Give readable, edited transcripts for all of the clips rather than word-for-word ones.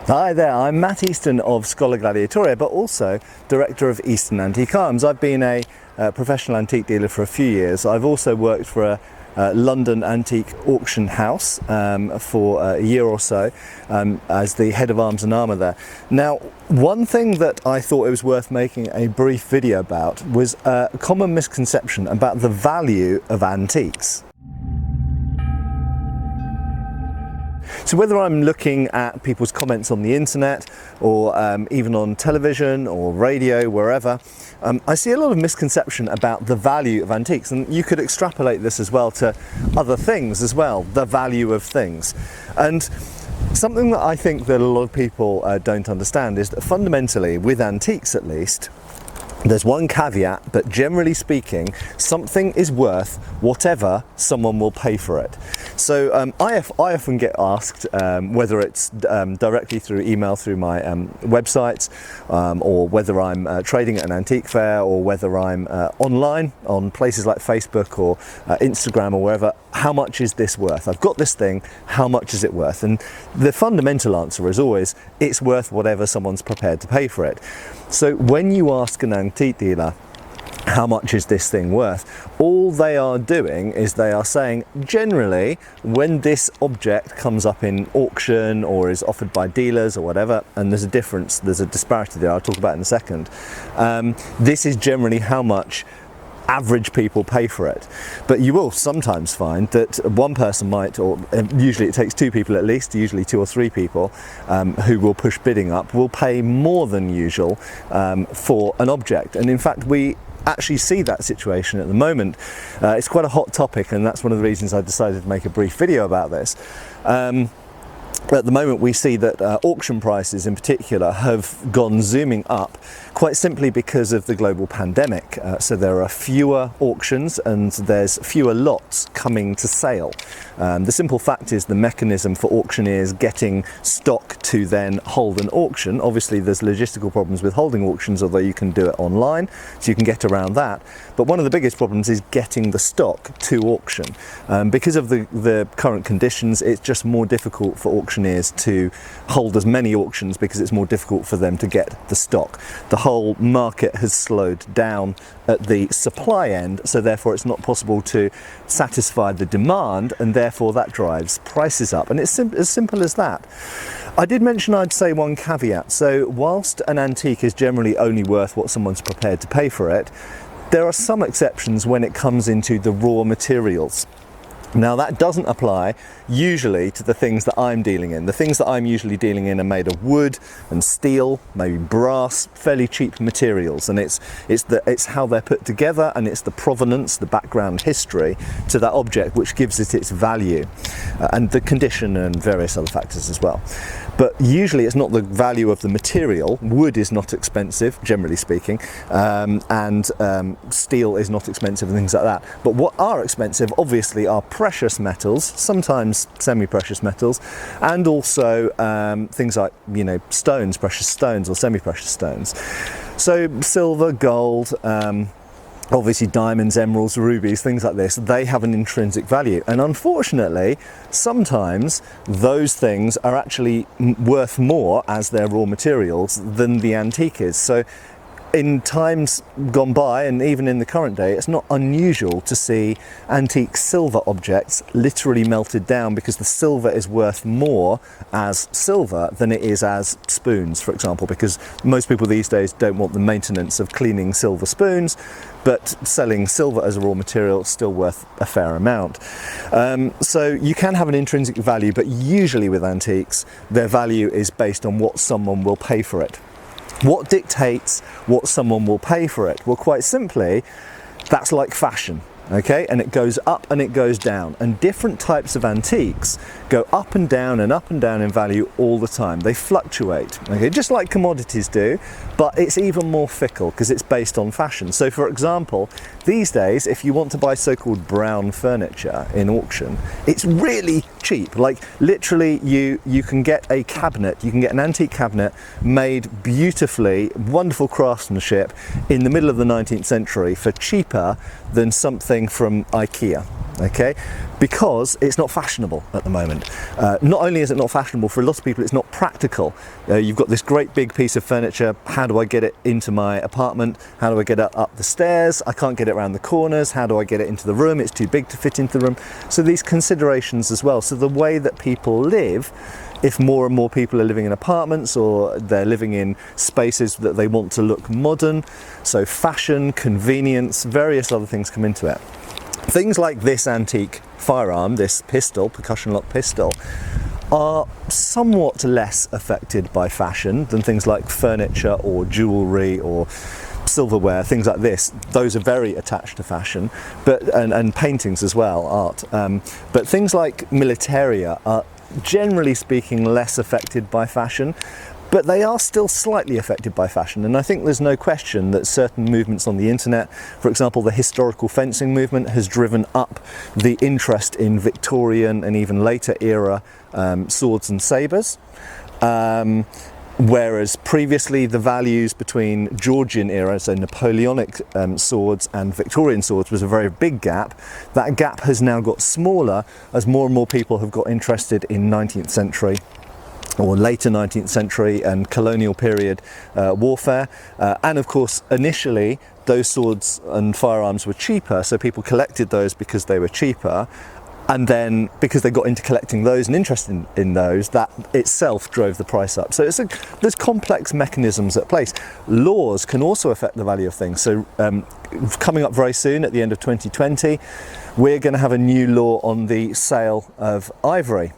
Hi there, I'm Matt Easton of Schola Gladiatoria, but also Director of Easton Antique Arms. I've been a professional antique dealer for a few years. I've also worked for a London antique auction house for a year or so as the head of arms and armour there. Now, one thing that I thought it was worth making a brief video about was a common misconception about the value of antiques. So whether I'm looking at people's comments on the internet or even on television or radio, wherever, I see a lot of misconception about the value of antiques, and you could extrapolate this as well to other things as well, the value of things. And something that I think that a lot of people don't understand is that fundamentally, with antiques at least, there's one caveat, but generally speaking, something is worth whatever someone will pay for it. So I often get asked whether it's directly through email through my websites, or whether I'm trading at an antique fair, or whether I'm online on places like Facebook or Instagram or wherever. How much is this worth? I've got this thing, how much is it worth? And the fundamental answer is always, it's worth whatever someone's prepared to pay for it. So when you ask an antique dealer, how much is this thing worth? All they are doing is they are saying, generally, when this object comes up in auction or is offered by dealers or whatever, and there's a difference, there's a disparity there, I'll talk about in a second, this is generally how much average people pay for it. But you will sometimes find that one person might, or usually it takes two people at least, usually two or three people who will push bidding up, will pay more than usual for an object. And in fact, we actually see that situation at the moment. It's quite a hot topic, and that's one of the reasons I decided to make a brief video about this. At the moment we see that auction prices in particular have gone zooming up, quite simply because of the global pandemic. So there are fewer auctions and there's fewer lots coming to sale. The simple fact is the mechanism for auctioneers getting stock to then hold an auction, obviously there's logistical problems with holding auctions, although you can do it online, so you can get around that. But one of the biggest problems is getting the stock to auction. Because of the current conditions, it's just more difficult for auctioneers to hold as many auctions because it's more difficult for them to get the stock. The whole market has slowed down at the supply end, so therefore it's not possible to satisfy the demand, and therefore that drives prices up. And it's as simple as that. I did mention I'd say one caveat. So whilst an antique is generally only worth what someone's prepared to pay for it, there are some exceptions when it comes into the raw materials. Now that doesn't apply usually to the things that I'm dealing in. The things that I'm usually dealing in are made of wood and steel, maybe brass, fairly cheap materials, and it's how they're put together, and it's the provenance, the background history to that object which gives it its value, and the condition and various other factors as well. But usually it's not the value of the material. Wood is not expensive, generally speaking, and steel is not expensive and things like that. But what are expensive, obviously, are precious metals, sometimes semi-precious metals, and also things like, stones, precious stones or semi-precious stones. So silver, gold, obviously diamonds, emeralds, rubies, things like this, they have an intrinsic value. And unfortunately, sometimes those things are actually worth more as their raw materials than the antique is. So in times gone by, and even in the current day, it's not unusual to see antique silver objects literally melted down because the silver is worth more as silver than it is as spoons, for example, because most people these days don't want the maintenance of cleaning silver spoons, but selling silver as a raw material is still worth a fair amount. So you can have an intrinsic value, but usually with antiques, their value is based on what someone will pay for it. What dictates what someone will pay for it? Well, quite simply, that's like fashion. Okay, and it goes up and it goes down, and different types of antiques go up and down in value all the time. They fluctuate, okay, just like commodities do, but it's even more fickle because it's based on fashion. So for example, these days, if you want to buy so-called brown furniture in auction, it's really cheap. Like literally you can get a cabinet, you can get an antique cabinet made beautifully, wonderful craftsmanship in the middle of the 19th century for cheaper than something from IKEA. okay? Because it's not fashionable at the moment. Not only is it not fashionable, for a lot of people it's not practical. You've got this great big piece of furniture, how do I get it into my apartment? How do I get it up the stairs? I can't get it around the corners. How do I get it into the room? It's too big to fit into the room. So these considerations as well. So the way that people live, if more and more people are living in apartments or they're living in spaces that they want to look modern, so fashion, convenience, various other things come into it. Things like this antique firearm, this pistol, percussion lock pistol, are somewhat less affected by fashion than things like furniture or jewellery or silverware, things like this. Those are very attached to fashion, but and paintings as well, art. But things like militaria are, generally speaking, less affected by fashion, but they are still slightly affected by fashion. And I think there's no question that certain movements on the internet, for example, the historical fencing movement, has driven up the interest in Victorian and even later era swords and sabres. Whereas previously the values between Georgian era, so Napoleonic swords, and Victorian swords was a very big gap. That gap has now got smaller as more and more people have got interested in 19th century or later 19th century and colonial period warfare. And of course, initially, those swords and firearms were cheaper, so people collected those because they were cheaper. And then, because they got into collecting those and interested in those, that itself drove the price up. So there's complex mechanisms at place. Laws can also affect the value of things. So coming up very soon, at the end of 2020, we're going to have a new law on the sale of ivory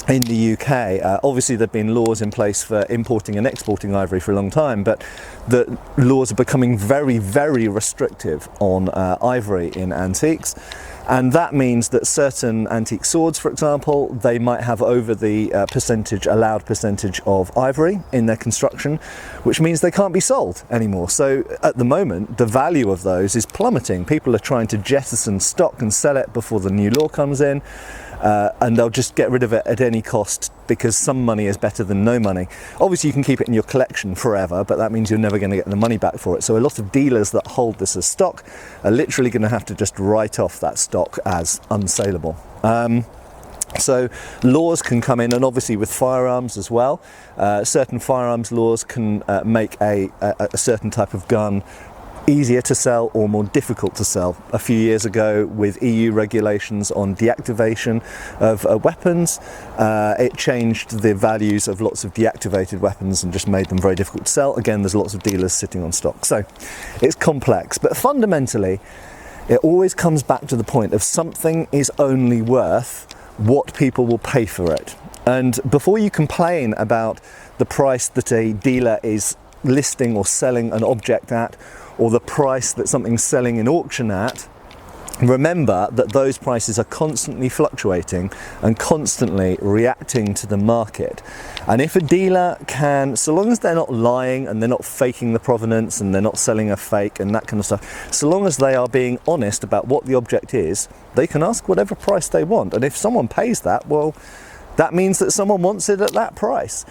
in the UK. Obviously there have been laws in place for importing and exporting ivory for a long time, but the laws are becoming very, very restrictive on ivory in antiques. And that means that certain antique swords, for example, they might have over the allowed percentage of ivory in their construction, which means they can't be sold anymore. So at the moment, the value of those is plummeting. People are trying to jettison stock and sell it before the new law comes in. And they'll just get rid of it at any cost because some money is better than no money. Obviously you can keep it in your collection forever, but that means you're never going to get the money back for it. So a lot of dealers that hold this as stock are literally going to have to just write off that stock as unsaleable. So laws can come in, and obviously with firearms as well. Certain firearms laws can make a certain type of gun easier to sell or more difficult to sell. A few years ago, with EU regulations on deactivation of weapons, it changed the values of lots of deactivated weapons and just made them very difficult to sell. Again, there's lots of dealers sitting on stock. So it's complex, but fundamentally it always comes back to the point of something is only worth what people will pay for it. And before you complain about the price that a dealer is listing or selling an object at, or the price that something's selling in auction at, remember that those prices are constantly fluctuating and constantly reacting to the market. And if a dealer can, so long as they're not lying and they're not faking the provenance and they're not selling a fake and that kind of stuff, so long as they are being honest about what the object is, they can ask whatever price they want. And if someone pays that, well, that means that someone wants it at that price.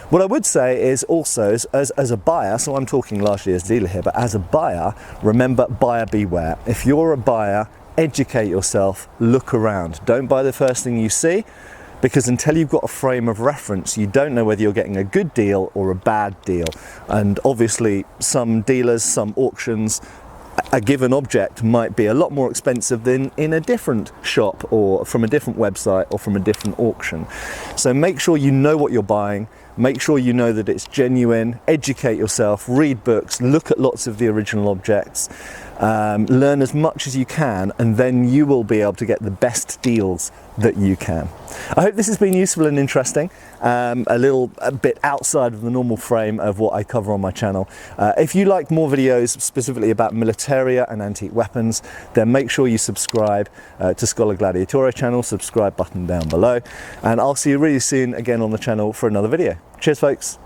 What I would say is also, as a buyer, so I'm talking largely as a dealer here, but as a buyer, remember, buyer beware. If you're a buyer, educate yourself, look around. Don't buy the first thing you see, because until you've got a frame of reference, you don't know whether you're getting a good deal or a bad deal. And obviously, some dealers, some auctions, a given object might be a lot more expensive than in a different shop or from a different website or from a different auction. So make sure you know what you're buying, make sure you know that it's genuine, educate yourself, read books, look at lots of the original objects, learn as much as you can, and then you will be able to get the best deals that you can. I hope this has been useful and interesting, a bit outside of the normal frame of what I cover on my channel. If you like more videos specifically about militaria and antique weapons, then make sure you subscribe to Schola Gladiatoria channel, subscribe button down below, and I'll see you really soon again on the channel for another video. Cheers folks.